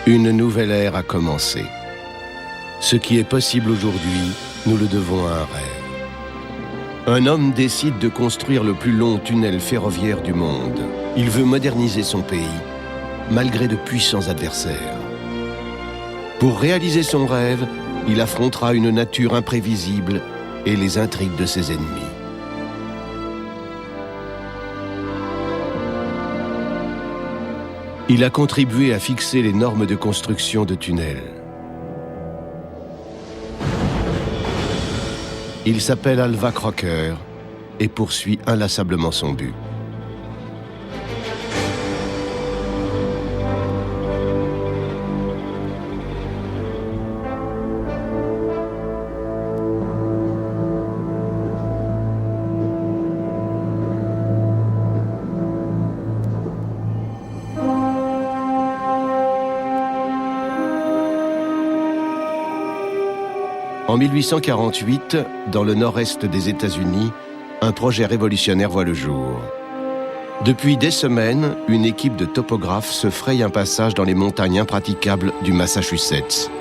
Une nouvelle ère a commencé. Ce qui est possible aujourd'hui, nous le devons à un rêve. Un homme décide de construire le plus long tunnel ferroviaire du monde. Il veut moderniser son pays, malgré de puissants adversaires. Pour réaliser son rêve, il affrontera une nature imprévisible et les intrigues de ses ennemis. Il a contribué à fixer les normes de construction de tunnels. Il s'appelle Alva Crocker et poursuit inlassablement son but. En 1848, dans le nord-est des États-Unis, un projet révolutionnaire voit le jour. Depuis des semaines, une équipe de topographes se fraye un passage dans les montagnes impraticables du Massachusetts.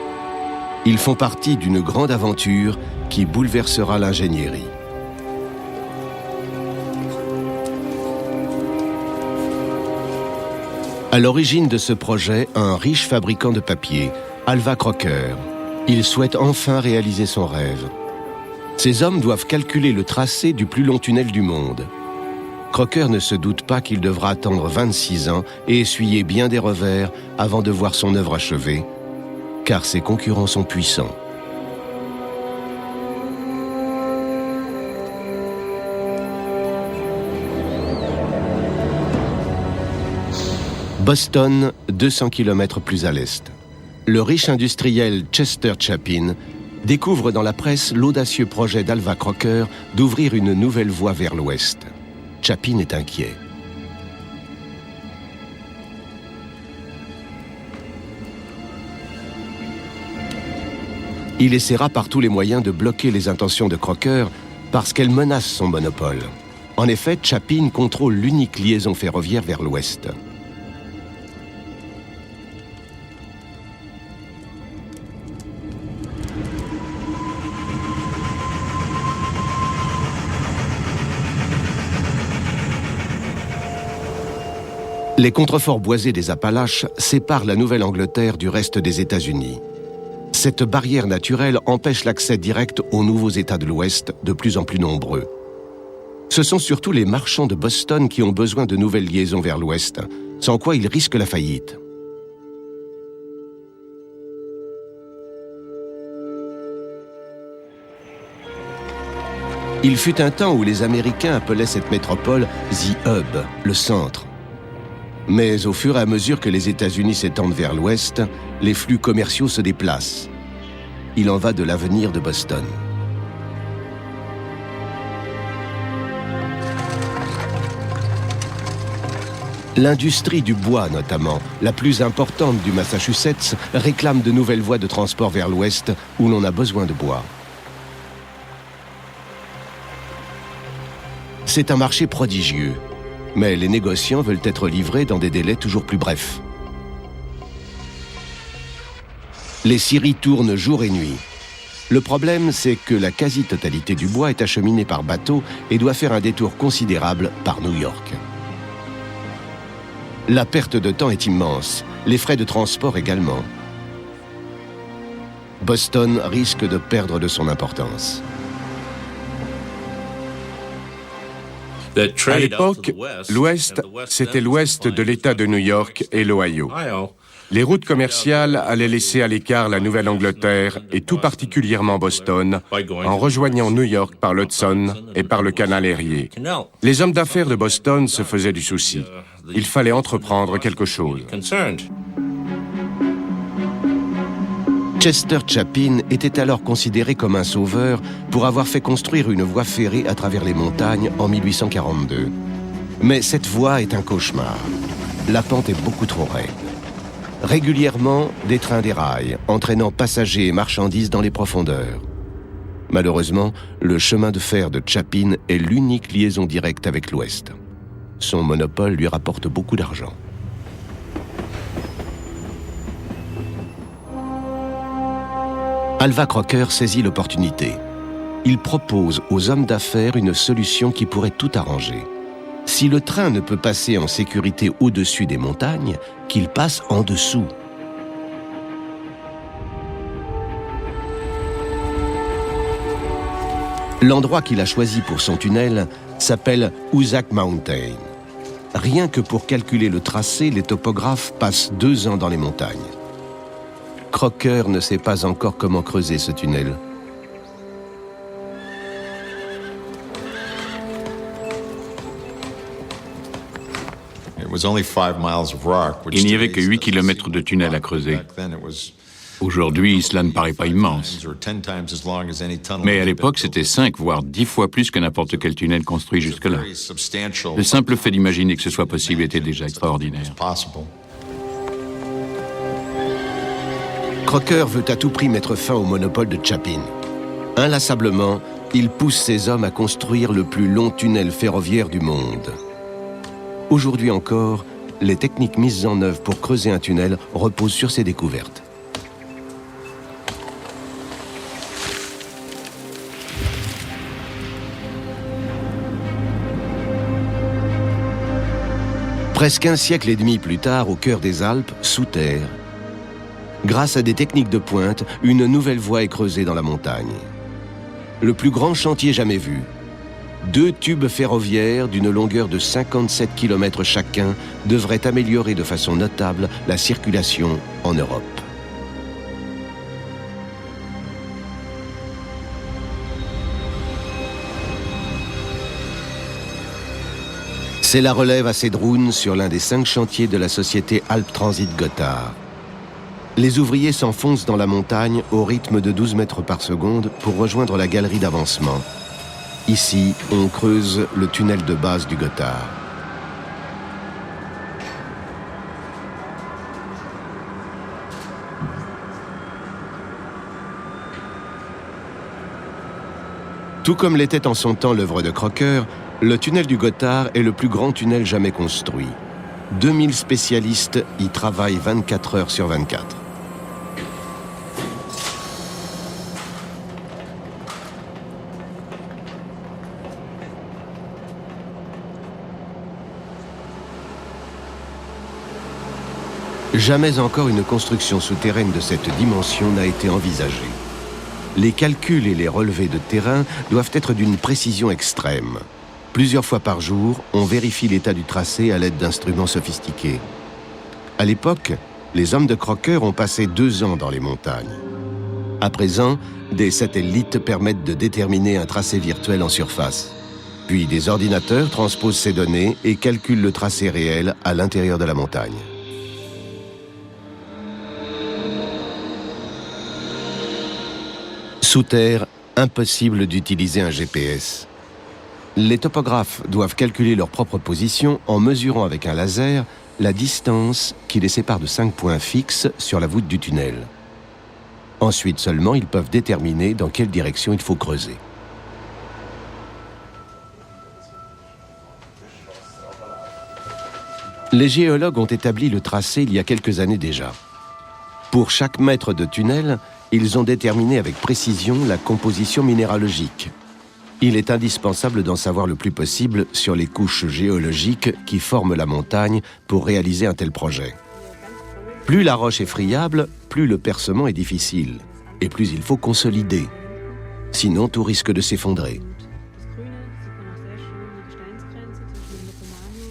Ils font partie d'une grande aventure qui bouleversera l'ingénierie. À l'origine de ce projet, un riche fabricant de papier, Alva Crocker. Il souhaite enfin réaliser son rêve. Ces hommes doivent calculer le tracé du plus long tunnel du monde. Crocker ne se doute pas qu'il devra attendre 26 ans et essuyer bien des revers avant de voir son œuvre achevée, car ses concurrents sont puissants. Boston, 200 km plus à l'est. Le riche industriel Chester Chapin découvre dans la presse l'audacieux projet d'Alva Crocker d'ouvrir une nouvelle voie vers l'ouest. Chapin est inquiet. Il essaiera par tous les moyens de bloquer les intentions de Crocker parce qu'elles menacent son monopole. En effet, Chapin contrôle l'unique liaison ferroviaire vers l'ouest. Les contreforts boisés des Appalaches séparent la Nouvelle-Angleterre du reste des États-Unis. Cette barrière naturelle empêche l'accès direct aux nouveaux États de l'Ouest, de plus en plus nombreux. Ce sont surtout les marchands de Boston qui ont besoin de nouvelles liaisons vers l'Ouest, sans quoi ils risquent la faillite. Il fut un temps où les Américains appelaient cette métropole « The Hub », le centre. Mais au fur et à mesure que les États-Unis s'étendent vers l'ouest, les flux commerciaux se déplacent. Il en va de l'avenir de Boston. L'industrie du bois, notamment, la plus importante du Massachusetts, réclame de nouvelles voies de transport vers l'ouest où l'on a besoin de bois. C'est un marché prodigieux. Mais les négociants veulent être livrés dans des délais toujours plus brefs. Les scieries tournent jour et nuit. Le problème, c'est que la quasi-totalité du bois est acheminée par bateau et doit faire un détour considérable par New York. La perte de temps est immense, les frais de transport également. Boston risque de perdre de son importance. À l'époque, l'Ouest, c'était l'Ouest de l'État de New York et l'Ohio. Les routes commerciales allaient laisser à l'écart la Nouvelle-Angleterre et tout particulièrement Boston, en rejoignant New York par l'Hudson et par le canal Erie. Les hommes d'affaires de Boston se faisaient du souci. Il fallait entreprendre quelque chose. Chester Chapin était alors considéré comme un sauveur pour avoir fait construire une voie ferrée à travers les montagnes en 1842. Mais cette voie est un cauchemar. La pente est beaucoup trop raide. Régulièrement, des trains déraillent, entraînant passagers et marchandises dans les profondeurs. Malheureusement, le chemin de fer de Chapin est l'unique liaison directe avec l'Ouest. Son monopole lui rapporte beaucoup d'argent. Alva Crocker saisit l'opportunité. Il propose aux hommes d'affaires une solution qui pourrait tout arranger. Si le train ne peut passer en sécurité au-dessus des montagnes, qu'il passe en dessous. L'endroit qu'il a choisi pour son tunnel s'appelle Hoosac Mountain. Rien que pour calculer le tracé, les topographes passent 2 ans dans les montagnes. Crocker ne sait pas encore comment creuser ce tunnel. Il n'y avait que 8 kilomètres de tunnel à creuser. Aujourd'hui, cela ne paraît pas immense. Mais à l'époque, c'était 5, voire 10 fois plus que n'importe quel tunnel construit jusque-là. Le simple fait d'imaginer que ce soit possible était déjà extraordinaire. Crocker veut à tout prix mettre fin au monopole de Chapin. Inlassablement, il pousse ses hommes à construire le plus long tunnel ferroviaire du monde. Aujourd'hui encore, les techniques mises en œuvre pour creuser un tunnel reposent sur ces découvertes. Presque un siècle et demi plus tard, au cœur des Alpes, sous terre, grâce à des techniques de pointe, une nouvelle voie est creusée dans la montagne. Le plus grand chantier jamais vu. 2 tubes ferroviaires d'une longueur de 57 km chacun devraient améliorer de façon notable la circulation en Europe. C'est la relève à Cédroun sur l'un des 5 chantiers de la société Alp Transit Gotthard. Les ouvriers s'enfoncent dans la montagne au rythme de 12 mètres par seconde pour rejoindre la galerie d'avancement. Ici, on creuse le tunnel de base du Gotthard. Tout comme l'était en son temps l'œuvre de Crocker, le tunnel du Gotthard est le plus grand tunnel jamais construit. 2000 spécialistes y travaillent 24 heures sur 24. Jamais encore une construction souterraine de cette dimension n'a été envisagée. Les calculs et les relevés de terrain doivent être d'une précision extrême. Plusieurs fois par jour, on vérifie l'état du tracé à l'aide d'instruments sophistiqués. À l'époque, les hommes de Crocker ont passé 2 ans dans les montagnes. À présent, des satellites permettent de déterminer un tracé virtuel en surface. Puis des ordinateurs transposent ces données et calculent le tracé réel à l'intérieur de la montagne. Sous terre, impossible d'utiliser un GPS. Les topographes doivent calculer leur propre position en mesurant avec un laser la distance qui les sépare de 5 points fixes sur la voûte du tunnel. Ensuite seulement, ils peuvent déterminer dans quelle direction il faut creuser. Les géologues ont établi le tracé il y a quelques années déjà. Pour chaque mètre de tunnel, ils ont déterminé avec précision la composition minéralogique. Il est indispensable d'en savoir le plus possible sur les couches géologiques qui forment la montagne pour réaliser un tel projet. Plus la roche est friable, plus le percement est difficile, et plus il faut consolider. Sinon, tout risque de s'effondrer.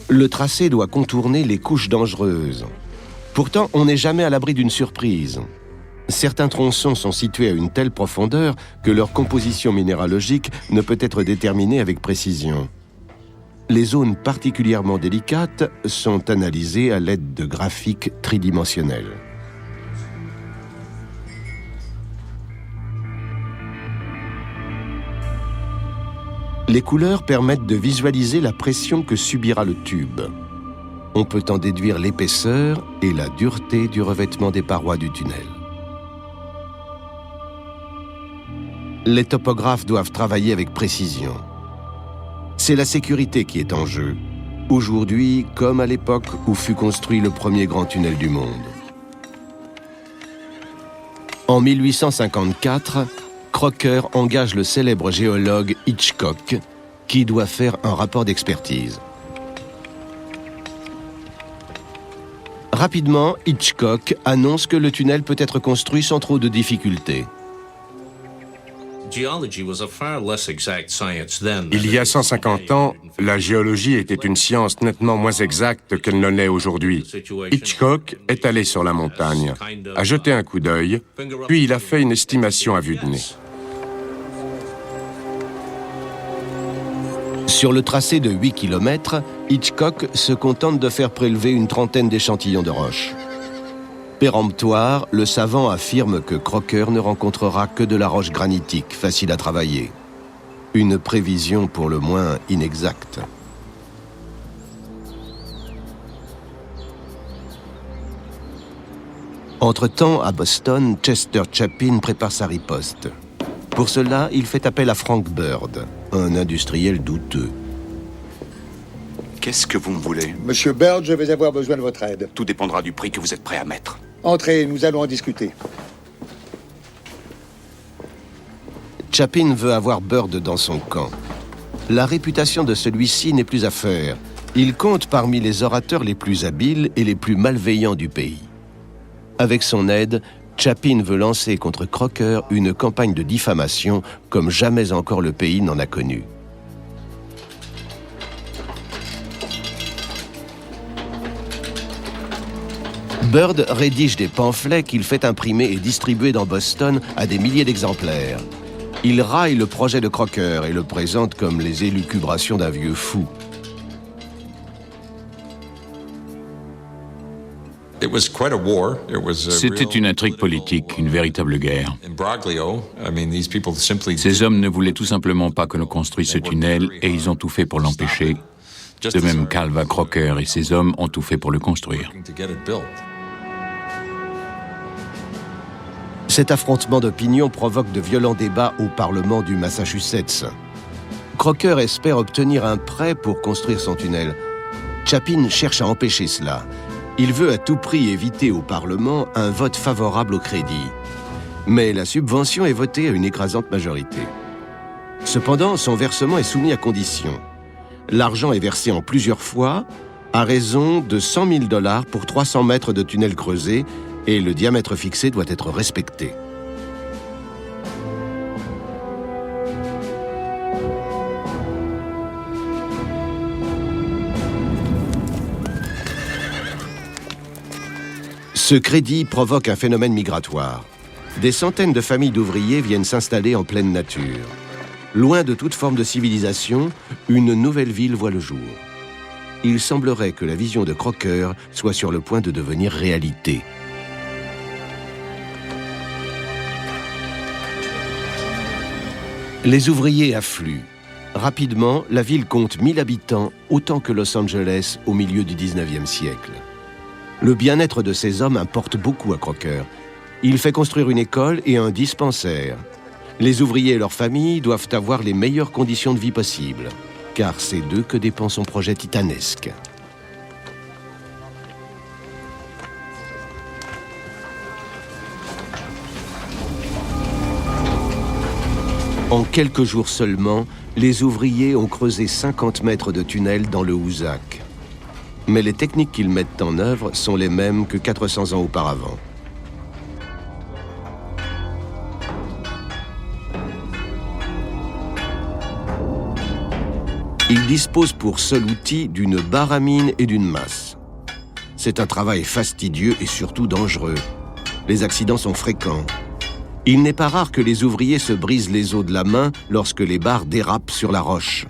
Le tracé doit contourner les couches dangereuses. Pourtant, on n'est jamais à l'abri d'une surprise. Certains tronçons sont situés à une telle profondeur que leur composition minéralogique ne peut être déterminée avec précision. Les zones particulièrement délicates sont analysées à l'aide de graphiques tridimensionnels. Les couleurs permettent de visualiser la pression que subira le tube. On peut en déduire l'épaisseur et la dureté du revêtement des parois du tunnel. Les topographes doivent travailler avec précision. C'est la sécurité qui est en jeu, aujourd'hui comme à l'époque où fut construit le premier grand tunnel du monde. En 1854, Crocker engage le célèbre géologue Hitchcock, qui doit faire un rapport d'expertise. Rapidement, Hitchcock annonce que le tunnel peut être construit sans trop de difficultés. Il y a 150 ans, la géologie était une science nettement moins exacte qu'elle ne l'est aujourd'hui. Hitchcock est allé sur la montagne, a jeté un coup d'œil, puis il a fait une estimation à vue de nez. Sur le tracé de 8 km, Hitchcock se contente de faire prélever une trentaine d'échantillons de roches. Péremptoire, le savant affirme que Crocker ne rencontrera que de la roche granitique, facile à travailler. Une prévision pour le moins inexacte. Entre-temps, à Boston, Chester Chapin prépare sa riposte. Pour cela, il fait appel à Frank Bird, un industriel douteux. Qu'est-ce que vous me voulez? Monsieur Bird, je vais avoir besoin de votre aide. Tout dépendra du prix que vous êtes prêt à mettre. Entrez, nous allons en discuter. Chapin veut avoir Bird dans son camp. La réputation de celui-ci n'est plus à faire. Il compte parmi les orateurs les plus habiles et les plus malveillants du pays. Avec son aide, Chapin veut lancer contre Crocker une campagne de diffamation comme jamais encore le pays n'en a connu. Bird rédige des pamphlets qu'il fait imprimer et distribuer dans Boston à des milliers d'exemplaires. Il raille le projet de Crocker et le présente comme les élucubrations d'un vieux fou. C'était une intrigue politique, une véritable guerre. Ces hommes ne voulaient tout simplement pas que l'on construise ce tunnel et ils ont tout fait pour l'empêcher. De même qu'Alva Crocker et ses hommes ont tout fait pour le construire. Cet affrontement d'opinion provoque de violents débats au Parlement du Massachusetts. Crocker espère obtenir un prêt pour construire son tunnel. Chapin cherche à empêcher cela. Il veut à tout prix éviter au Parlement un vote favorable au crédit. Mais la subvention est votée à une écrasante majorité. Cependant, son versement est soumis à condition. L'argent est versé en plusieurs fois, à raison de $100 000 pour 300 mètres de tunnel creusé, et le diamètre fixé doit être respecté. Ce crédit provoque un phénomène migratoire. Des centaines de familles d'ouvriers viennent s'installer en pleine nature. Loin de toute forme de civilisation, une nouvelle ville voit le jour. Il semblerait que la vision de Crocker soit sur le point de devenir réalité. Les ouvriers affluent. Rapidement, la ville compte 1000 habitants, autant que Los Angeles au milieu du 19e siècle. Le bien-être de ces hommes importe beaucoup à Crocker. Il fait construire une école et un dispensaire. Les ouvriers et leurs familles doivent avoir les meilleures conditions de vie possibles, car c'est d'eux que dépend son projet titanesque. En quelques jours seulement, les ouvriers ont creusé 50 mètres de tunnel dans le Hoosac. Mais les techniques qu'ils mettent en œuvre sont les mêmes que 400 ans auparavant. Ils disposent pour seul outil d'une barre à mine et d'une masse. C'est un travail fastidieux et surtout dangereux. Les accidents sont fréquents. Il n'est pas rare que les ouvriers se brisent les os de la main lorsque les barres dérapent sur la roche.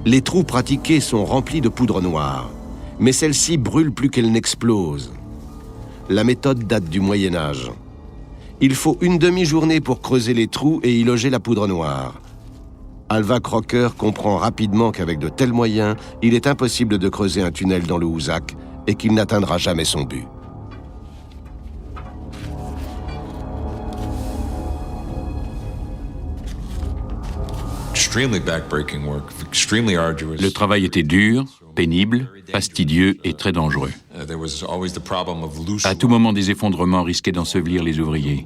Les trous pratiqués sont remplis de poudre noire, mais celle-ci brûle plus qu'elle n'explose. La méthode date du Moyen Âge. Il faut une demi-journée pour creuser les trous et y loger la poudre noire. Alva Crocker comprend rapidement qu'avec de tels moyens, il est impossible de creuser un tunnel dans le Hoosac et qu'il n'atteindra jamais son but. Le travail était dur, pénible, fastidieux et très dangereux. À tout moment, des effondrements risquaient d'ensevelir les ouvriers.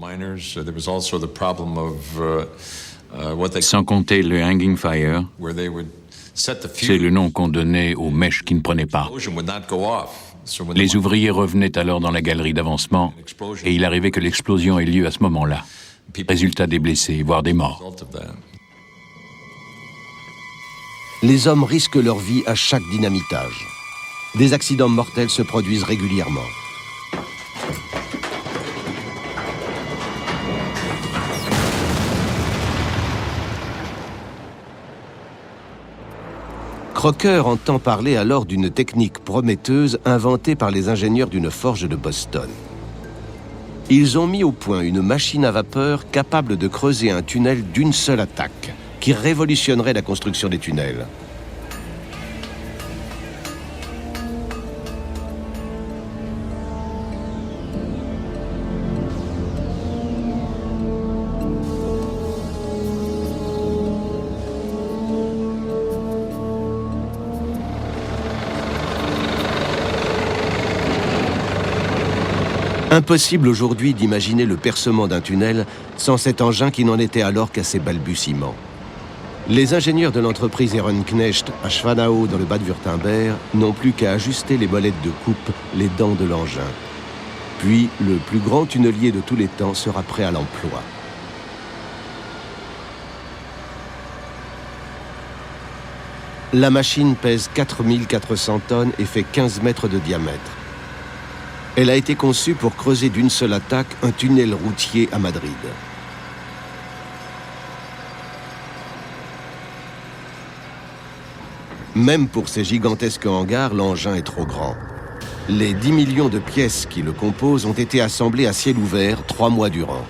Sans compter le hanging fire, c'est le nom qu'on donnait aux mèches qui ne prenaient pas. Les ouvriers revenaient alors dans la galerie d'avancement et il arrivait que l'explosion ait lieu à ce moment-là. Résultat, des blessés, voire des morts. Les hommes risquent leur vie à chaque dynamitage. Des accidents mortels se produisent régulièrement. Crocker entend parler alors d'une technique prometteuse inventée par les ingénieurs d'une forge de Boston. Ils ont mis au point une machine à vapeur capable de creuser un tunnel d'une seule attaque, qui révolutionnerait la construction des tunnels. Impossible aujourd'hui d'imaginer le percement d'un tunnel sans cet engin qui n'en était alors qu'à ses balbutiements. Les ingénieurs de l'entreprise Ehrenknecht à Schwanau dans le Bade-Württemberg n'ont plus qu'à ajuster les molettes de coupe, les dents de l'engin. Puis, le plus grand tunnelier de tous les temps sera prêt à l'emploi. La machine pèse 4400 tonnes et fait 15 mètres de diamètre. Elle a été conçue pour creuser d'une seule attaque un tunnel routier à Madrid. Même pour ces gigantesques hangars, l'engin est trop grand. Les 10 millions de pièces qui le composent ont été assemblées à ciel ouvert 3 mois durant.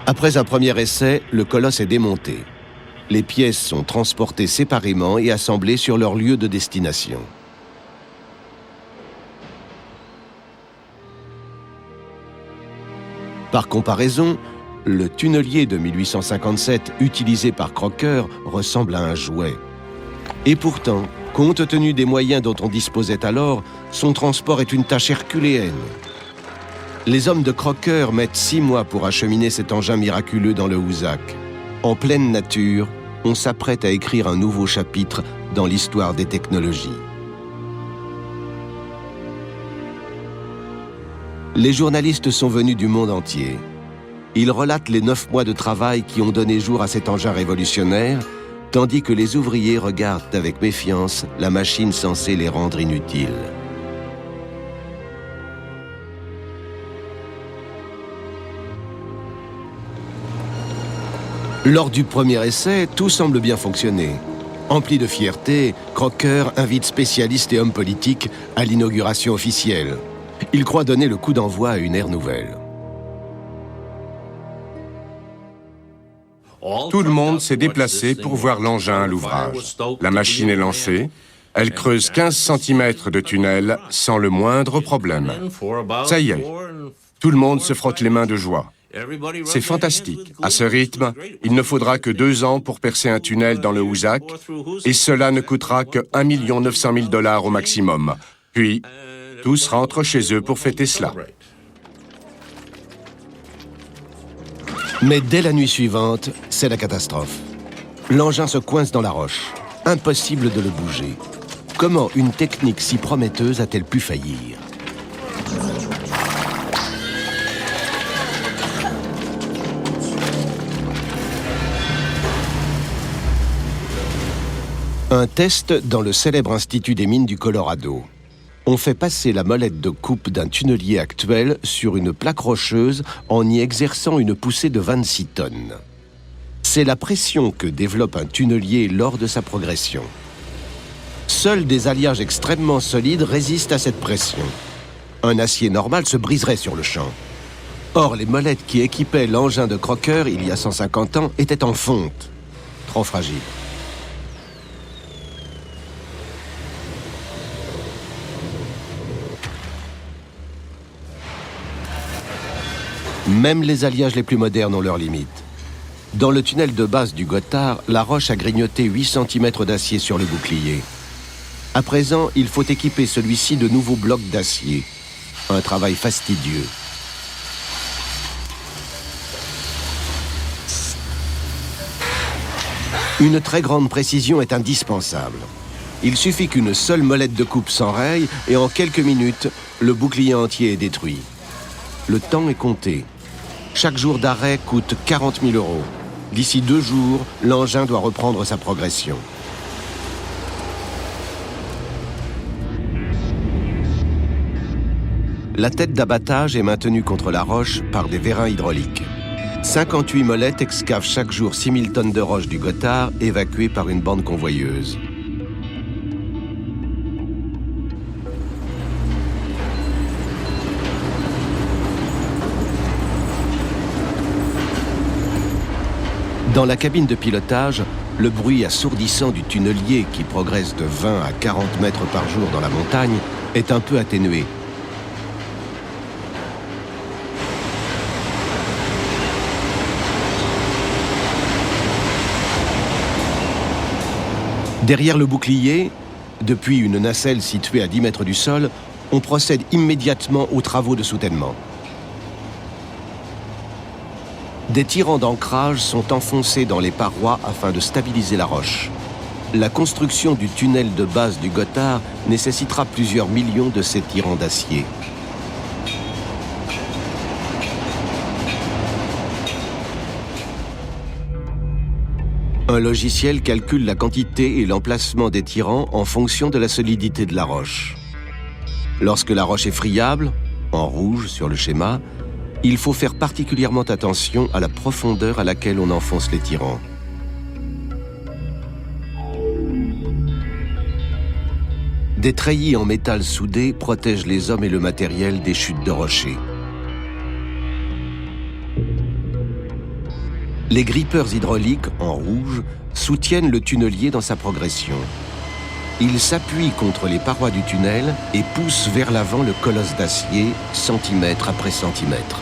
Après un premier essai, le colosse est démonté. Les pièces sont transportées séparément et assemblées sur leur lieu de destination. Par comparaison, le tunnelier de 1857 utilisé par Crocker ressemble à un jouet. Et pourtant, compte tenu des moyens dont on disposait alors, son transport est une tâche herculéenne. Les hommes de Crocker mettent 6 mois pour acheminer cet engin miraculeux dans le Hoosac. En pleine nature, on s'apprête à écrire un nouveau chapitre dans l'histoire des technologies. Les journalistes sont venus du monde entier. Ils relatent les 9 mois de travail qui ont donné jour à cet engin révolutionnaire, tandis que les ouvriers regardent avec méfiance la machine censée les rendre inutiles. Lors du premier essai, tout semble bien fonctionner. Empli de fierté, Crocker invite spécialistes et hommes politiques à l'inauguration officielle. Il croit donner le coup d'envoi à une ère nouvelle. Tout le monde s'est déplacé pour voir l'engin à l'ouvrage. La machine est lancée. Elle creuse 15 cm de tunnel sans le moindre problème. Ça y est, tout le monde se frotte les mains de joie. C'est fantastique. À ce rythme, il ne faudra que 2 ans pour percer un tunnel dans le Hoosac, et cela ne coûtera que $1 900 000 au maximum. Puis, tous rentrent chez eux pour fêter cela. Mais dès la nuit suivante, c'est la catastrophe. L'engin se coince dans la roche. Impossible de le bouger. Comment une technique si prometteuse a-t-elle pu faillir ? Un test dans le célèbre Institut des mines du Colorado. On fait passer la molette de coupe d'un tunnelier actuel sur une plaque rocheuse en y exerçant une poussée de 26 tonnes. C'est la pression que développe un tunnelier lors de sa progression. Seuls des alliages extrêmement solides résistent à cette pression. Un acier normal se briserait sur le champ. Or, les molettes qui équipaient l'engin de Crocker il y a 150 ans étaient en fonte. Trop fragiles. Même les alliages les plus modernes ont leurs limites. Dans le tunnel de base du Gothard, la roche a grignoté 8 cm d'acier sur le bouclier. À présent, il faut équiper celui-ci de nouveaux blocs d'acier. Un travail fastidieux. Une très grande précision est indispensable. Il suffit qu'une seule molette de coupe s'enraye et en quelques minutes, le bouclier entier est détruit. Le temps est compté. Chaque jour d'arrêt coûte 40 000 €. D'ici 2 jours, l'engin doit reprendre sa progression. La tête d'abattage est maintenue contre la roche par des vérins hydrauliques. 58 molettes excavent chaque jour 6 000 tonnes de roche du Gothard, évacuées par une bande convoyeuse. Dans la cabine de pilotage, le bruit assourdissant du tunnelier qui progresse de 20 à 40 mètres par jour dans la montagne est un peu atténué. Derrière le bouclier, depuis une nacelle située à 10 mètres du sol, on procède immédiatement aux travaux de soutènement. Des tirants d'ancrage sont enfoncés dans les parois afin de stabiliser la roche. La construction du tunnel de base du Gothard nécessitera plusieurs millions de ces tirants d'acier. Un logiciel calcule la quantité et l'emplacement des tirants en fonction de la solidité de la roche. Lorsque la roche est friable, en rouge sur le schéma, il faut faire particulièrement attention à la profondeur à laquelle on enfonce les tirants. Des treillis en métal soudé protègent les hommes et le matériel des chutes de rochers. Les grippeurs hydrauliques, en rouge, soutiennent le tunnelier dans sa progression. Ils s'appuient contre les parois du tunnel et poussent vers l'avant le colosse d'acier, centimètre après centimètre.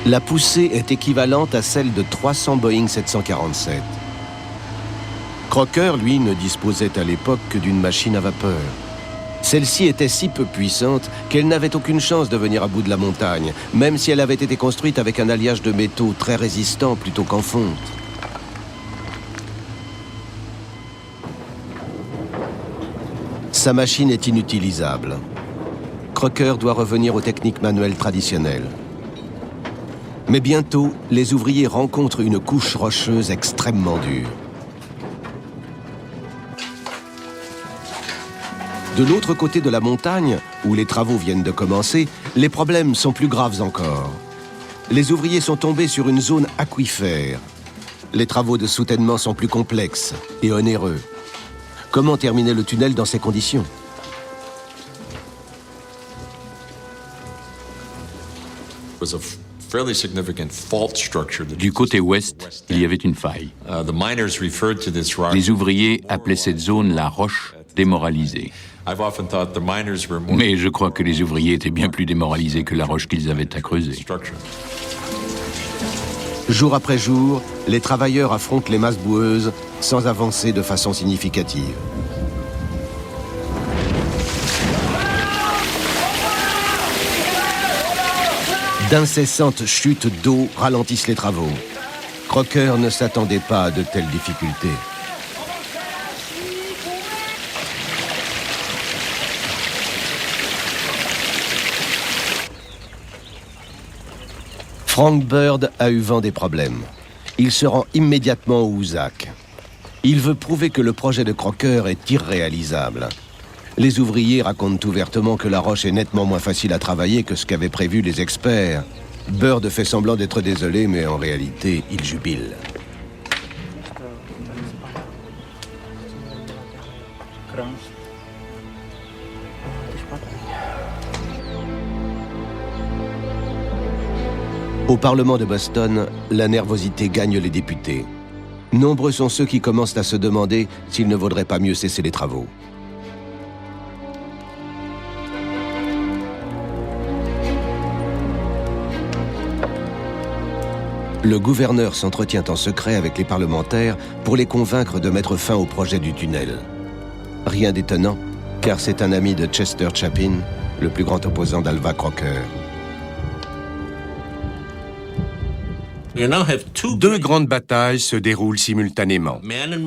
La poussée est équivalente à celle de 300 Boeing 747. Crocker, lui, ne disposait à l'époque que d'une machine à vapeur. Celle-ci était si peu puissante qu'elle n'avait aucune chance de venir à bout de la montagne, même si elle avait été construite avec un alliage de métaux très résistant plutôt qu'en fonte. Sa machine est inutilisable. Crocker doit revenir aux techniques manuelles traditionnelles. Mais bientôt, les ouvriers rencontrent une couche rocheuse extrêmement dure. De l'autre côté de la montagne, où les travaux viennent de commencer, les problèmes sont plus graves encore. Les ouvriers sont tombés sur une zone aquifère. Les travaux de soutènement sont plus complexes et onéreux. Comment terminer le tunnel dans ces conditions ? Du côté ouest, il y avait une faille. Les ouvriers appelaient cette zone la roche démoralisée. Mais je crois que les ouvriers étaient bien plus démoralisés que la roche qu'ils avaient à creuser. Jour après jour, les travailleurs affrontent les masses boueuses sans avancer de façon significative. D'incessantes chutes d'eau ralentissent les travaux. Crocker ne s'attendait pas à de telles difficultés. Frank Bird a eu vent des problèmes. Il se rend immédiatement au Hoosac. Il veut prouver que le projet de Crocker est irréalisable. Les ouvriers racontent ouvertement que la roche est nettement moins facile à travailler que ce qu'avaient prévu les experts. Bird fait semblant d'être désolé, mais en réalité, il jubile. Au Parlement de Boston, la nervosité gagne les députés. Nombreux sont ceux qui commencent à se demander s'il ne vaudrait pas mieux cesser les travaux. Le gouverneur s'entretient en secret avec les parlementaires pour les convaincre de mettre fin au projet du tunnel. Rien d'étonnant, car c'est un ami de Chester Chapin, le plus grand opposant d'Alva Crocker. Deux grandes batailles se déroulent simultanément.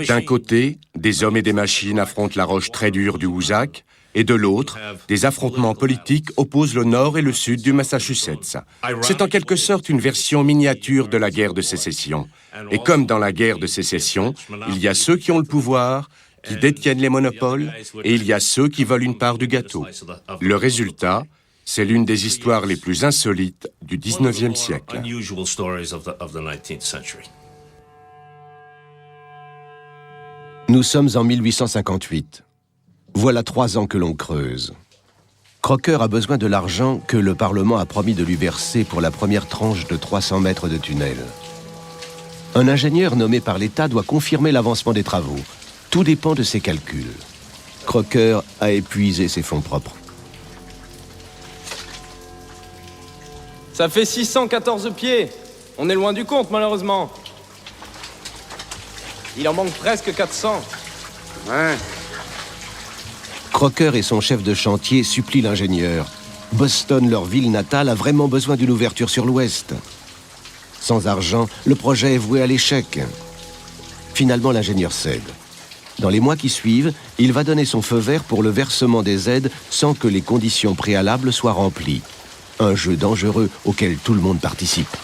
D'un côté, des hommes et des machines affrontent la roche très dure du Hoosac, et de l'autre, des affrontements politiques opposent le nord et le sud du Massachusetts. C'est en quelque sorte une version miniature de la guerre de sécession. Et comme dans la guerre de sécession, il y a ceux qui ont le pouvoir, qui détiennent les monopoles, et il y a ceux qui veulent une part du gâteau. Le résultat, c'est l'une des histoires les plus insolites du 19e siècle. Nous sommes en 1858. Voilà 3 ans que l'on creuse. Crocker a besoin de l'argent que le Parlement a promis de lui verser pour la première tranche de 300 mètres de tunnel. Un ingénieur nommé par l'État doit confirmer l'avancement des travaux. Tout dépend de ses calculs. Crocker a épuisé ses fonds propres. Ça fait 614 pieds. On est loin du compte, malheureusement. Il en manque presque 400. Ouais. Crocker et son chef de chantier supplient l'ingénieur. Boston, leur ville natale, a vraiment besoin d'une ouverture sur l'ouest. Sans argent, le projet est voué à l'échec. Finalement, l'ingénieur cède. Dans les mois qui suivent, il va donner son feu vert pour le versement des aides sans que les conditions préalables soient remplies. Un jeu dangereux auquel tout le monde participe.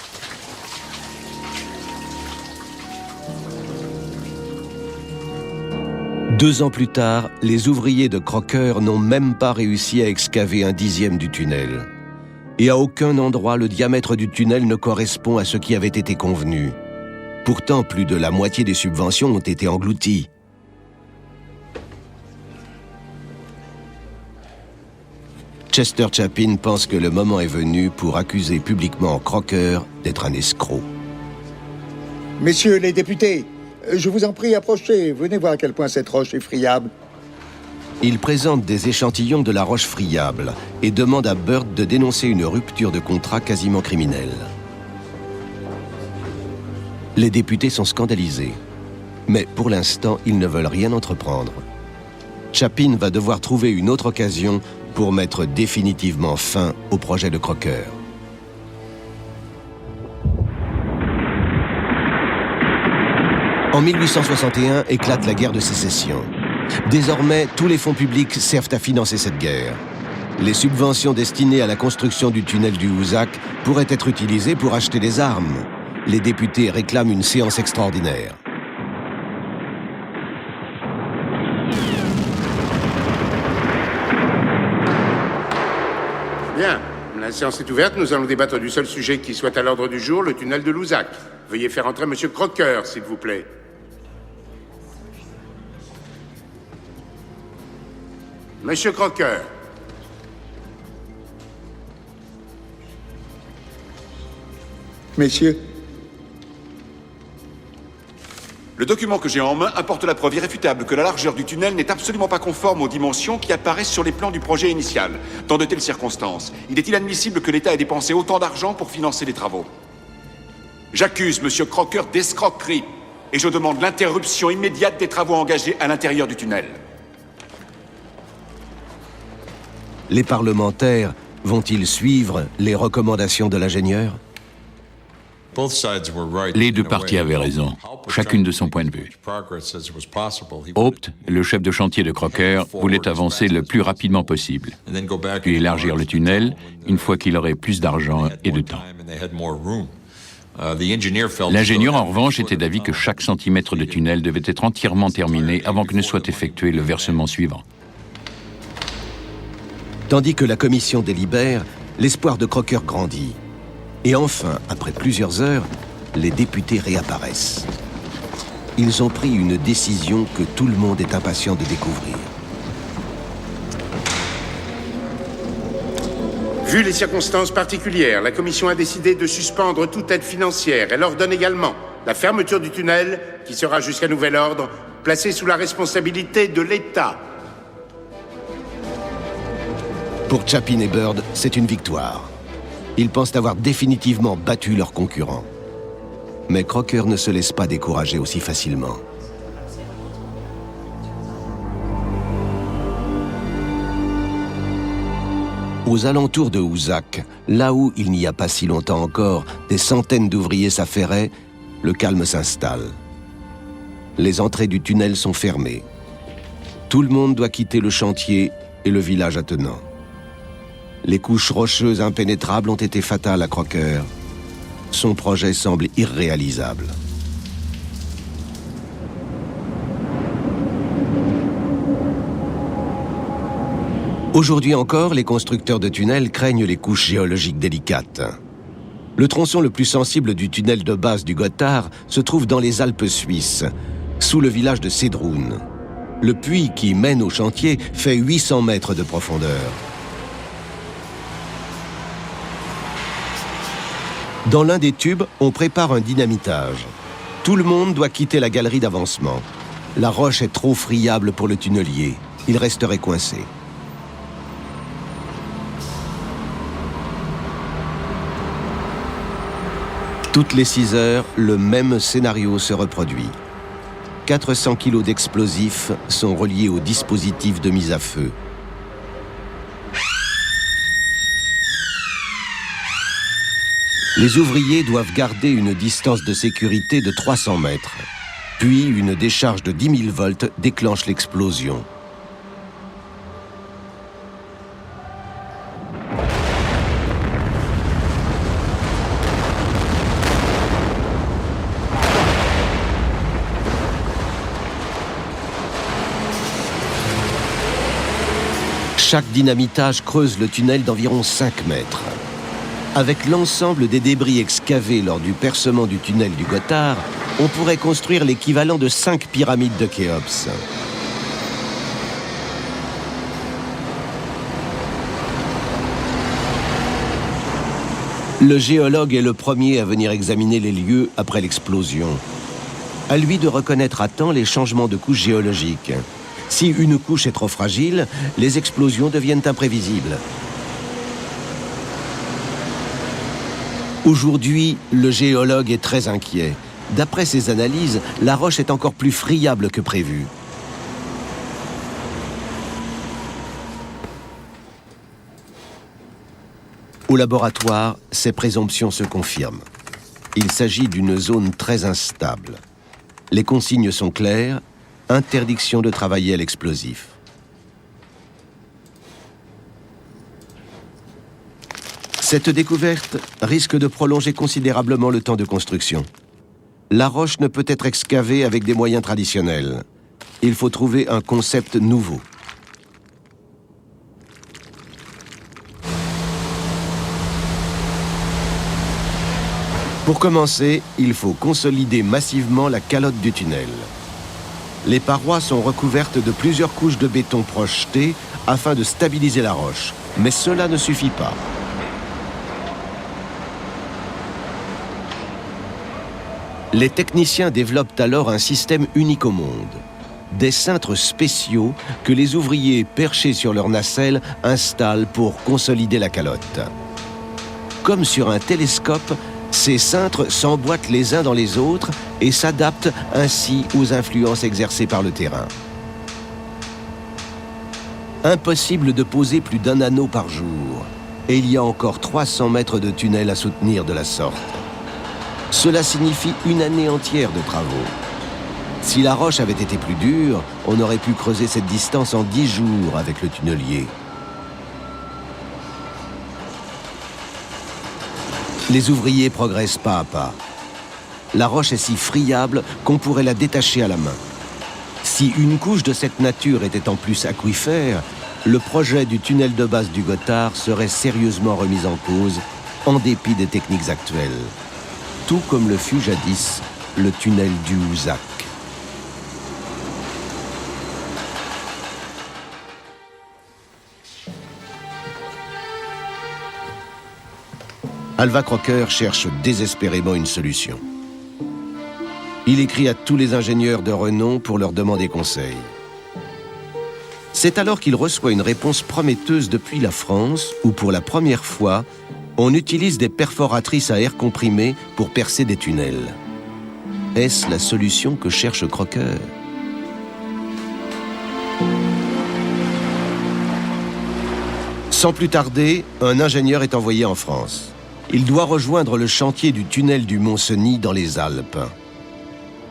Deux ans plus tard, les ouvriers de Crocker n'ont même pas réussi à excaver 1/10 du tunnel. Et à aucun endroit, le diamètre du tunnel ne correspond à ce qui avait été convenu. Pourtant, plus de la moitié des subventions ont été englouties. Chester Chapin pense que le moment est venu pour accuser publiquement Crocker d'être un escroc. Messieurs les députés, je vous en prie, approchez. Venez voir à quel point cette roche est friable. Il présente des échantillons de la roche friable et demande à Bird de dénoncer une rupture de contrat quasiment criminelle. Les députés sont scandalisés. Mais pour l'instant, ils ne veulent rien entreprendre. Chapin va devoir trouver une autre occasion pour mettre définitivement fin au projet de Crocker. En 1861 éclate la guerre de sécession. Désormais, tous les fonds publics servent à financer cette guerre. Les subventions destinées à la construction du tunnel du Hoosac pourraient être utilisées pour acheter des armes. Les députés réclament une séance extraordinaire. Bien, la séance est ouverte. Nous allons débattre du seul sujet qui soit à l'ordre du jour, le tunnel de Hoosac. Veuillez faire entrer M. Crocker, s'il vous plaît. Monsieur Crocker. Messieurs, Le document que j'ai en main apporte la preuve irréfutable que la largeur du tunnel n'est absolument pas conforme aux dimensions qui apparaissent sur les plans du projet initial. Dans de telles circonstances, il est inadmissible que l'État ait dépensé autant d'argent pour financer les travaux. J'accuse M. Crocker d'escroquerie et je demande l'interruption immédiate des travaux engagés à l'intérieur du tunnel. Les parlementaires vont-ils suivre les recommandations de l'ingénieur ? Les deux parties avaient raison, chacune de son point de vue. Haupt, le chef de chantier de Crocker, voulait avancer le plus rapidement possible, puis élargir le tunnel une fois qu'il aurait plus d'argent et de temps. L'ingénieur, en revanche, était d'avis que chaque centimètre de tunnel devait être entièrement terminé avant que ne soit effectué le versement suivant. Tandis que la commission délibère, l'espoir de Crocker grandit. Et enfin, après plusieurs heures, les députés réapparaissent. Ils ont pris une décision que tout le monde est impatient de découvrir. Vu les circonstances particulières, la Commission a décidé de suspendre toute aide financière. Elle ordonne également la fermeture du tunnel, qui sera jusqu'à nouvel ordre, placée sous la responsabilité de l'État. Pour Chapin et Bird, c'est une victoire. Ils pensent avoir définitivement battu leurs concurrents. Mais Crocker ne se laisse pas décourager aussi facilement. Aux alentours de Houzac, là où il n'y a pas si longtemps encore, des centaines d'ouvriers s'affairaient, le calme s'installe. Les entrées du tunnel sont fermées. Tout le monde doit quitter le chantier et le village attenant. Les couches rocheuses impénétrables ont été fatales à Crocker. Son projet semble irréalisable. Aujourd'hui encore, les constructeurs de tunnels craignent les couches géologiques délicates. Le tronçon le plus sensible du tunnel de base du Gothard se trouve dans les Alpes suisses, sous le village de Sedrun. Le puits qui mène au chantier fait 800 mètres de profondeur. Dans l'un des tubes, on prépare un dynamitage. Tout le monde doit quitter la galerie d'avancement. La roche est trop friable pour le tunnelier. Il resterait coincé. Toutes les 6 heures, le même scénario se reproduit. 400 kilos d'explosifs sont reliés au dispositif de mise à feu. Les ouvriers doivent garder une distance de sécurité de 300 mètres. Puis, une décharge de 10 000 volts déclenche l'explosion. Chaque dynamitage creuse le tunnel d'environ 5 mètres. Avec l'ensemble des débris excavés lors du percement du tunnel du Gothard, on pourrait construire l'équivalent de 5 pyramides de Khéops. Le géologue est le premier à venir examiner les lieux après l'explosion. À lui de reconnaître à temps les changements de couche géologique. Si une couche est trop fragile, les explosions deviennent imprévisibles. Aujourd'hui, le géologue est très inquiet. D'après ses analyses, la roche est encore plus friable que prévu. Au laboratoire, ces présomptions se confirment. Il s'agit d'une zone très instable. Les consignes sont claires. Interdiction de travailler à l'explosif. Cette découverte risque de prolonger considérablement le temps de construction. La roche ne peut être excavée avec des moyens traditionnels. Il faut trouver un concept nouveau. Pour commencer, il faut consolider massivement la calotte du tunnel. Les parois sont recouvertes de plusieurs couches de béton projetées afin de stabiliser la roche. Mais cela ne suffit pas. Les techniciens développent alors un système unique au monde. Des cintres spéciaux que les ouvriers perchés sur leurs nacelles installent pour consolider la calotte. Comme sur un télescope, ces cintres s'emboîtent les uns dans les autres et s'adaptent ainsi aux influences exercées par le terrain. Impossible de poser plus d'un anneau par jour, et il y a encore 300 mètres de tunnel à soutenir de la sorte. Cela signifie une année entière de travaux. Si la roche avait été plus dure, on aurait pu creuser cette distance en 10 jours avec le tunnelier. Les ouvriers progressent pas à pas. La roche est si friable qu'on pourrait la détacher à la main. Si une couche de cette nature était en plus aquifère, le projet du tunnel de base du Gothard serait sérieusement remis en cause, en dépit des techniques actuelles. Tout comme le fut jadis le tunnel du Houzac. Alva Crocker cherche désespérément une solution. Il écrit à tous les ingénieurs de renom pour leur demander conseil. C'est alors qu'il reçoit une réponse prometteuse depuis la France, où pour la première fois, on utilise des perforatrices à air comprimé pour percer des tunnels. Est-ce la solution que cherche Crocker? Sans plus tarder, un ingénieur est envoyé en France. Il doit rejoindre le chantier du tunnel du Mont-Cenis dans les Alpes.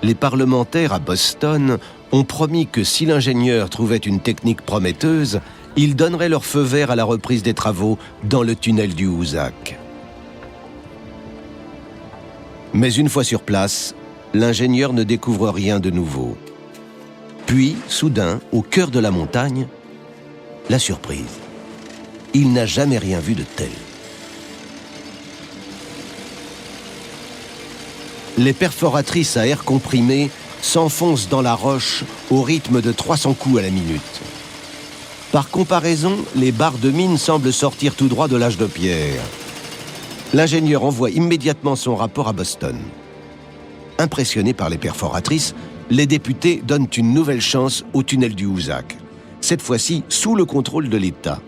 Les parlementaires à Boston ont promis que si l'ingénieur trouvait une technique prometteuse, ils donneraient leur feu vert à la reprise des travaux dans le tunnel du Hoosac. Mais une fois sur place, l'ingénieur ne découvre rien de nouveau. Puis, soudain, au cœur de la montagne, la surprise. Il n'a jamais rien vu de tel. Les perforatrices à air comprimé s'enfoncent dans la roche au rythme de 300 coups à la minute. Par comparaison, les barres de mine semblent sortir tout droit de l'âge de pierre. L'ingénieur envoie immédiatement son rapport à Boston. Impressionnés par les perforatrices, les députés donnent une nouvelle chance au tunnel du Hoosac, cette fois-ci sous le contrôle de l'État.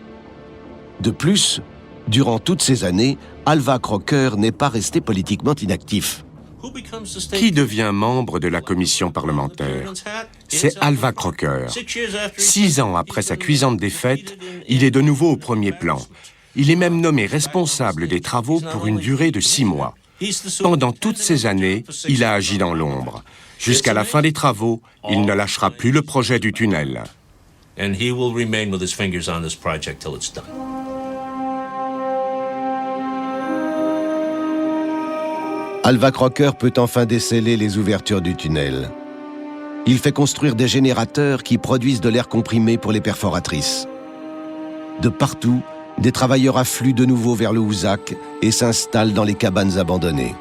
De plus, durant toutes ces années, Alva Crocker n'est pas resté politiquement inactif. Qui devient membre de la commission parlementaire? C'est Alva Crocker. 6 ans après sa cuisante défaite, il est de nouveau au premier plan. Il est même nommé responsable des travaux pour une durée de 6 mois. Pendant toutes ces années, il a agi dans l'ombre. Jusqu'à la fin des travaux, il ne lâchera plus le projet du tunnel. Alva Crocker peut enfin déceler les ouvertures du tunnel. Il fait construire des générateurs qui produisent de l'air comprimé pour les perforatrices. De partout, des travailleurs affluent de nouveau vers le Hoosac et s'installent dans les cabanes abandonnées.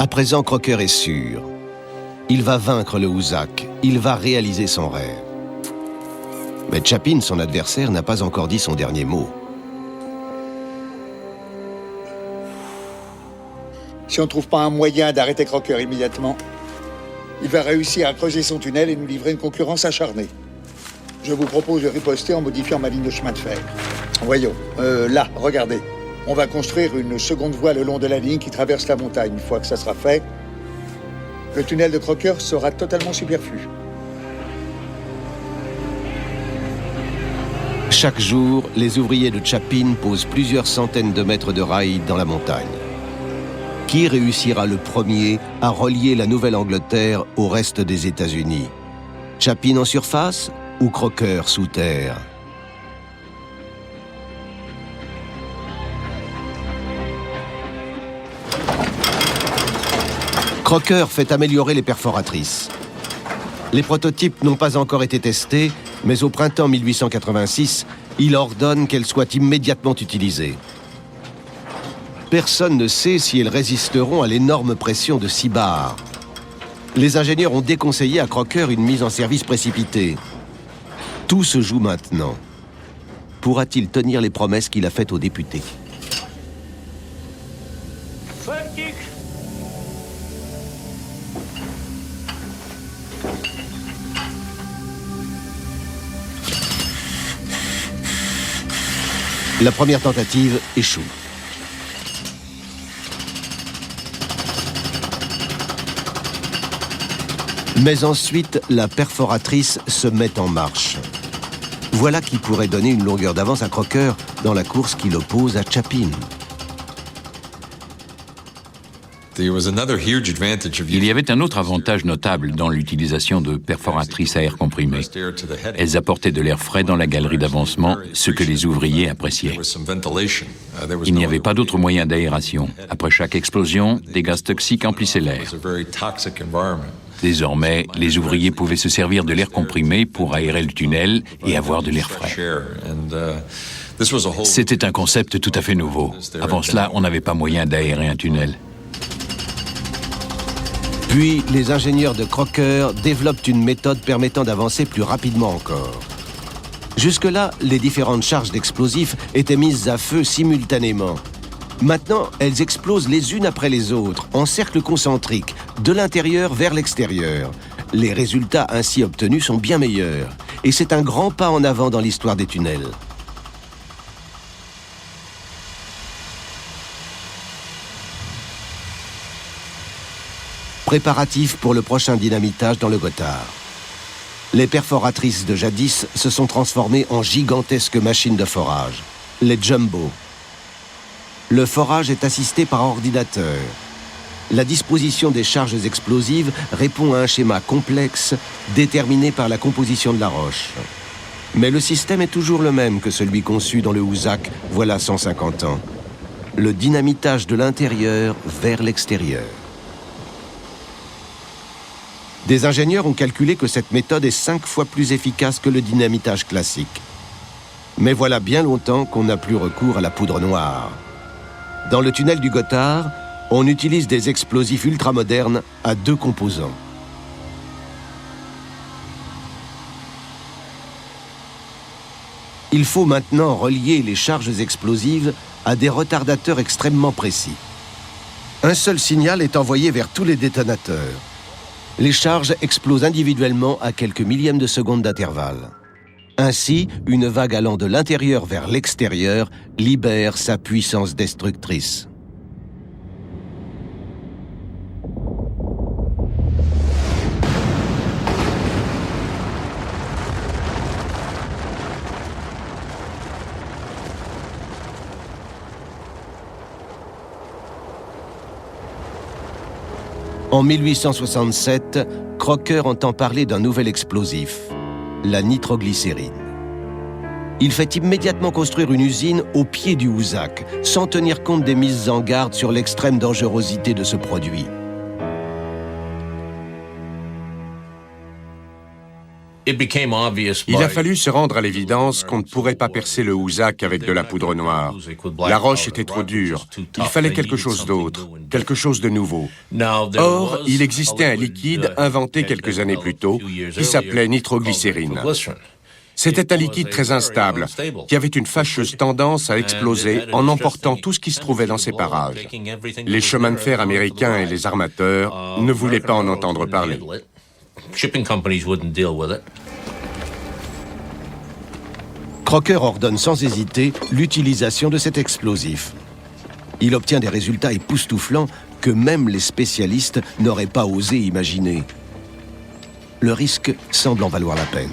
À présent, Crocker est sûr. Il va vaincre le Hoosac. Il va réaliser son rêve. Mais Chapin, son adversaire, n'a pas encore dit son dernier mot. Si on ne trouve pas un moyen d'arrêter Crocker immédiatement, il va réussir à creuser son tunnel et nous livrer une concurrence acharnée. Je vous propose de riposter en modifiant ma ligne de chemin de fer. Voyons, là, regardez. On va construire une seconde voie le long de la ligne qui traverse la montagne. Une fois que ça sera fait, le tunnel de Crocker sera totalement superflu. Chaque jour, les ouvriers de Chapin posent plusieurs centaines de mètres de rails dans la montagne. Qui réussira le premier à relier la Nouvelle-Angleterre au reste des États-Unis? Chapin en surface ou Crocker sous terre? Crocker fait améliorer les perforatrices. Les prototypes n'ont pas encore été testés, mais au printemps 1886, il ordonne qu'elles soient immédiatement utilisées. Personne ne sait si elles résisteront à l'énorme pression de 6 bars. Les ingénieurs ont déconseillé à Crocker une mise en service précipitée. Tout se joue maintenant. Pourra-t-il tenir les promesses qu'il a faites aux députés? La première tentative échoue. Mais ensuite, la perforatrice se met en marche. Voilà qui pourrait donner une longueur d'avance à Crocker dans la course qui l'oppose à Chapin. Il y avait un autre avantage notable dans l'utilisation de perforatrices à air comprimé. Elles apportaient de l'air frais dans la galerie d'avancement, ce que les ouvriers appréciaient. Il n'y avait pas d'autre moyen d'aération. Après chaque explosion, des gaz toxiques emplissaient l'air. Désormais, les ouvriers pouvaient se servir de l'air comprimé pour aérer le tunnel et avoir de l'air frais. C'était un concept tout à fait nouveau. Avant cela, on n'avait pas moyen d'aérer un tunnel. Puis, les ingénieurs de Crocker développent une méthode permettant d'avancer plus rapidement encore. Jusque-là, les différentes charges d'explosifs étaient mises à feu simultanément. Maintenant, elles explosent les unes après les autres, en cercle concentrique, de l'intérieur vers l'extérieur. Les résultats ainsi obtenus sont bien meilleurs. Et c'est un grand pas en avant dans l'histoire des tunnels. Préparatifs pour le prochain dynamitage dans le Gothard. Les perforatrices de jadis se sont transformées en gigantesques machines de forage, les Jumbo. Le forage est assisté par ordinateur. La disposition des charges explosives répond à un schéma complexe déterminé par la composition de la roche. Mais le système est toujours le même que celui conçu dans le Houzac voilà 150 ans. Le dynamitage de l'intérieur vers l'extérieur. Des ingénieurs ont calculé que cette méthode est 5 fois plus efficace que le dynamitage classique. Mais voilà bien longtemps qu'on n'a plus recours à la poudre noire. Dans le tunnel du Gothard, on utilise des explosifs ultramodernes à 2 composants. Il faut maintenant relier les charges explosives à des retardateurs extrêmement précis. Un seul signal est envoyé vers tous les détonateurs. Les charges explosent individuellement à quelques millièmes de seconde d'intervalle. Ainsi, une vague allant de l'intérieur vers l'extérieur libère sa puissance destructrice. En 1867, Crocker entend parler d'un nouvel explosif, la nitroglycérine. Il fait immédiatement construire une usine au pied du Houzac, sans tenir compte des mises en garde sur l'extrême dangerosité de ce produit. Il a fallu se rendre à l'évidence qu'on ne pourrait pas percer le Houzac avec de la poudre noire. La roche était trop dure. Il fallait quelque chose d'autre, quelque chose de nouveau. Or, il existait un liquide inventé quelques années plus tôt qui s'appelait nitroglycérine. C'était un liquide très instable, qui avait une fâcheuse tendance à exploser en emportant tout ce qui se trouvait dans ces parages. Les chemins de fer américains et les armateurs ne voulaient pas en entendre parler. Crocker ordonne sans hésiter l'utilisation de cet explosif. Il obtient des résultats époustouflants que même les spécialistes n'auraient pas osé imaginer. Le risque semble en valoir la peine.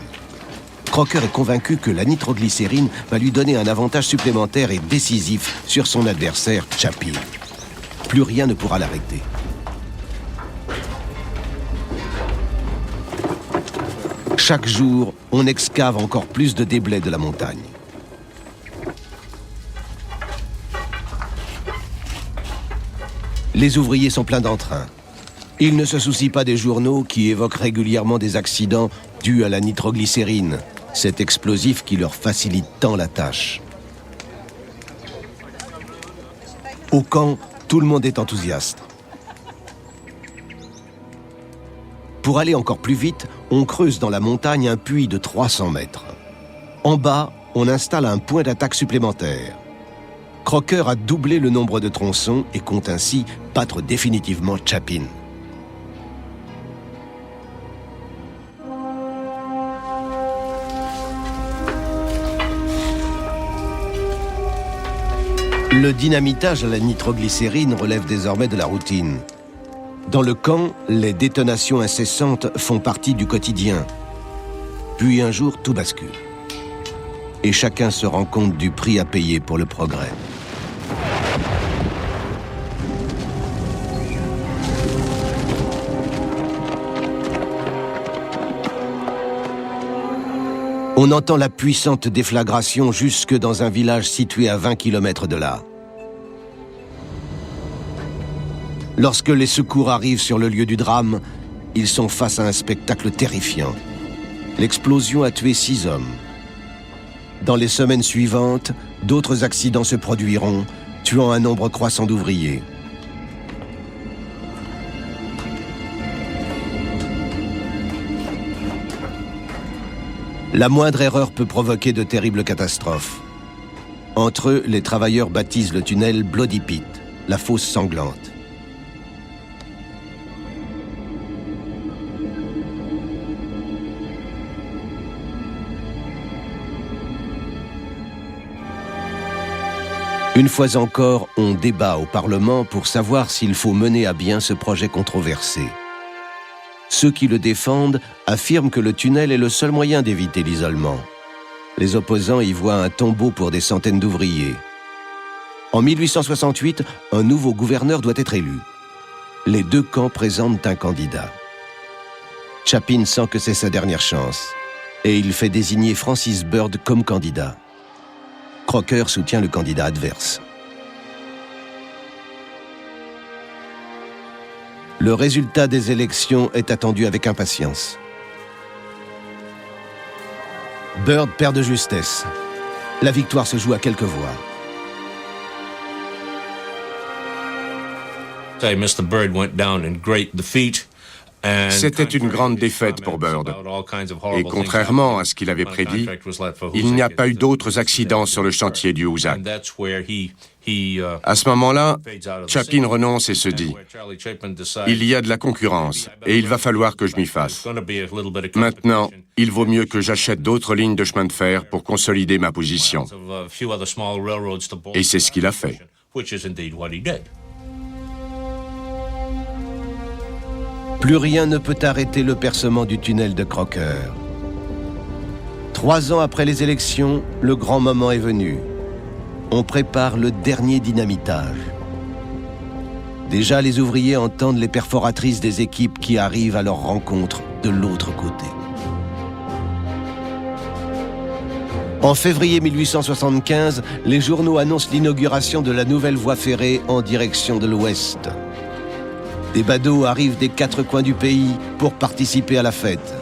Crocker est convaincu que la nitroglycérine va lui donner un avantage supplémentaire et décisif sur son adversaire, Chapin. Plus rien ne pourra l'arrêter. Chaque jour, on excave encore plus de déblais de la montagne. Les ouvriers sont pleins d'entrain. Ils ne se soucient pas des journaux qui évoquent régulièrement des accidents dus à la nitroglycérine, cet explosif qui leur facilite tant la tâche. Au camp, tout le monde est enthousiaste. Pour aller encore plus vite, on creuse dans la montagne un puits de 300 mètres. En bas, on installe un point d'attaque supplémentaire. Crocker a doublé le nombre de tronçons et compte ainsi battre définitivement Chapin. Le dynamitage à la nitroglycérine relève désormais de la routine. Dans le camp, les détonations incessantes font partie du quotidien. Puis un jour, tout bascule. Et chacun se rend compte du prix à payer pour le progrès. On entend la puissante déflagration jusque dans un village situé à 20 km de là. Lorsque les secours arrivent sur le lieu du drame, ils sont face à un spectacle terrifiant. L'explosion a tué 6 hommes. Dans les semaines suivantes, d'autres accidents se produiront, tuant un nombre croissant d'ouvriers. La moindre erreur peut provoquer de terribles catastrophes. Entre eux, les travailleurs baptisent le tunnel Bloody Pit, la fosse sanglante. Une fois encore, on débat au Parlement pour savoir s'il faut mener à bien ce projet controversé. Ceux qui le défendent affirment que le tunnel est le seul moyen d'éviter l'isolement. Les opposants y voient un tombeau pour des centaines d'ouvriers. En 1868, un nouveau gouverneur doit être élu. Les deux camps présentent un candidat. Chapin sent que c'est sa dernière chance et il fait désigner Francis Byrd comme candidat. Crocker soutient le candidat adverse. Le résultat des élections est attendu avec impatience. Byrd perd de justesse. La victoire se joue à quelques voix. Mr. Byrd went down in great defeat. C'était une grande défaite pour Byrd. Et contrairement à ce qu'il avait prédit, il n'y a pas eu d'autres accidents sur le chantier du Hoosac. À ce moment-là, Chapin renonce et se dit « Il y a de la concurrence et il va falloir que je m'y fasse. Maintenant, il vaut mieux que j'achète d'autres lignes de chemin de fer pour consolider ma position. » Et c'est ce qu'il a fait. Plus rien ne peut arrêter le percement du tunnel de Crocker. 3 ans après les élections, le grand moment est venu. On prépare le dernier dynamitage. Déjà, les ouvriers entendent les perforatrices des équipes qui arrivent à leur rencontre de l'autre côté. En février 1875, les journaux annoncent l'inauguration de la nouvelle voie ferrée en direction de l'ouest. Des badauds arrivent des 4 coins du pays pour participer à la fête.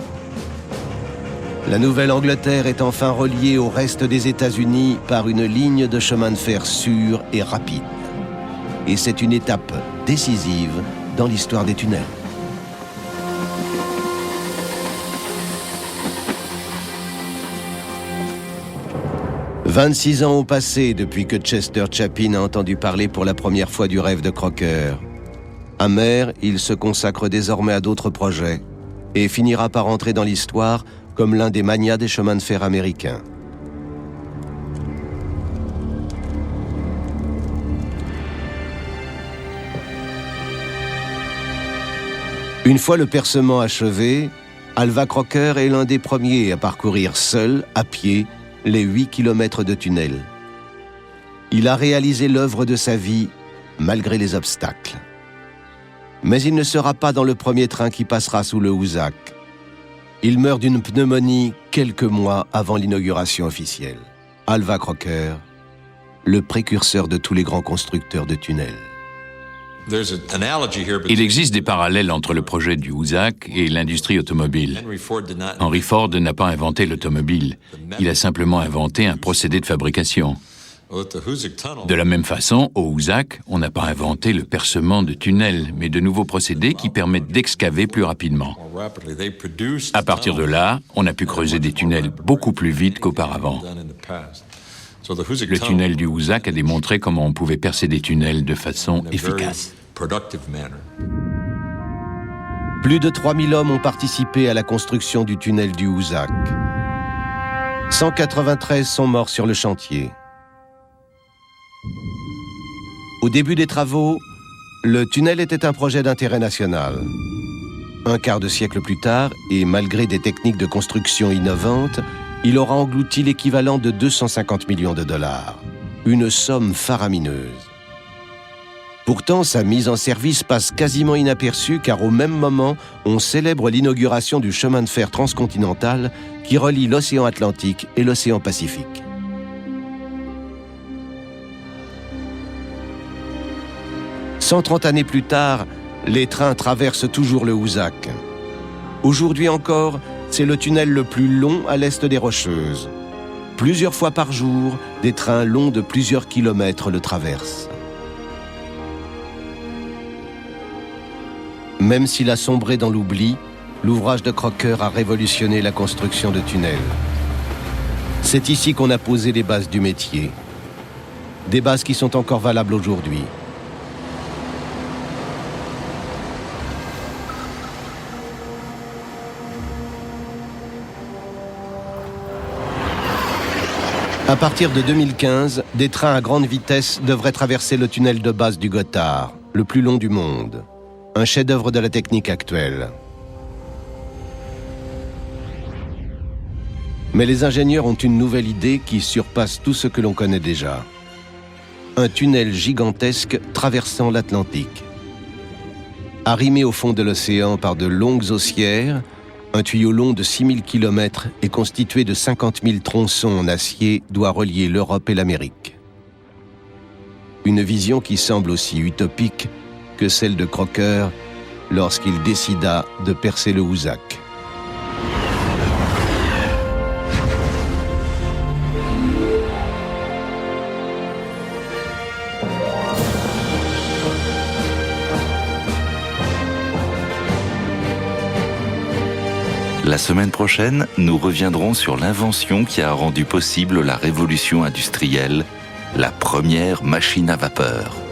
La Nouvelle-Angleterre est enfin reliée au reste des États-Unis par une ligne de chemin de fer sûre et rapide. Et c'est une étape décisive dans l'histoire des tunnels. « 26 ans ont passé depuis que Chester Chapin a entendu parler pour la première fois du rêve de Crocker. Amer, il se consacre désormais à d'autres projets et finira par entrer dans l'histoire comme l'un des magnats des chemins de fer américains. Une fois le percement achevé, Alva Crocker est l'un des premiers à parcourir seul, à pied, les 8 kilomètres de tunnel. Il a réalisé l'œuvre de sa vie malgré les obstacles. Mais il ne sera pas dans le premier train qui passera sous le Hoosac. Il meurt d'une pneumonie quelques mois avant l'inauguration officielle. Alva Crocker, le précurseur de tous les grands constructeurs de tunnels. Il existe des parallèles entre le projet du Hoosac et l'industrie automobile. Henry Ford n'a pas inventé l'automobile, il a simplement inventé un procédé de fabrication. De la même façon, au Hoosac, on n'a pas inventé le percement de tunnels, mais de nouveaux procédés qui permettent d'excaver plus rapidement. À partir de là, on a pu creuser des tunnels beaucoup plus vite qu'auparavant. Le tunnel du Hoosac a démontré comment on pouvait percer des tunnels de façon efficace. Plus de 3000 hommes ont participé à la construction du tunnel du Hoosac. 193 sont morts sur le chantier. Au début des travaux, le tunnel était un projet d'intérêt national. Un quart de siècle plus tard, et malgré des techniques de construction innovantes, il aura englouti l'équivalent de 250 millions de dollars. Une somme faramineuse. Pourtant, sa mise en service passe quasiment inaperçue car au même moment, on célèbre l'inauguration du chemin de fer transcontinental qui relie l'océan Atlantique et l'océan Pacifique. « 130 années plus tard, les trains traversent toujours le Hoosac. Aujourd'hui encore, c'est le tunnel le plus long à l'est des Rocheuses. Plusieurs fois par jour, des trains longs de plusieurs kilomètres le traversent. Même s'il a sombré dans l'oubli, l'ouvrage de Crocker a révolutionné la construction de tunnels. C'est ici qu'on a posé les bases du métier. Des bases qui sont encore valables aujourd'hui. À partir de 2015, des trains à grande vitesse devraient traverser le tunnel de base du Gothard, le plus long du monde. Un chef-d'œuvre de la technique actuelle. Mais les ingénieurs ont une nouvelle idée qui surpasse tout ce que l'on connaît déjà. Un tunnel gigantesque traversant l'Atlantique. Arrimé au fond de l'océan par de longues haussières, un tuyau long de 6000 km et constitué de 50 000 tronçons en acier doit relier l'Europe et l'Amérique. Une vision qui semble aussi utopique que celle de Crocker lorsqu'il décida de percer le Housac. La semaine prochaine, nous reviendrons sur l'invention qui a rendu possible la révolution industrielle, la première machine à vapeur.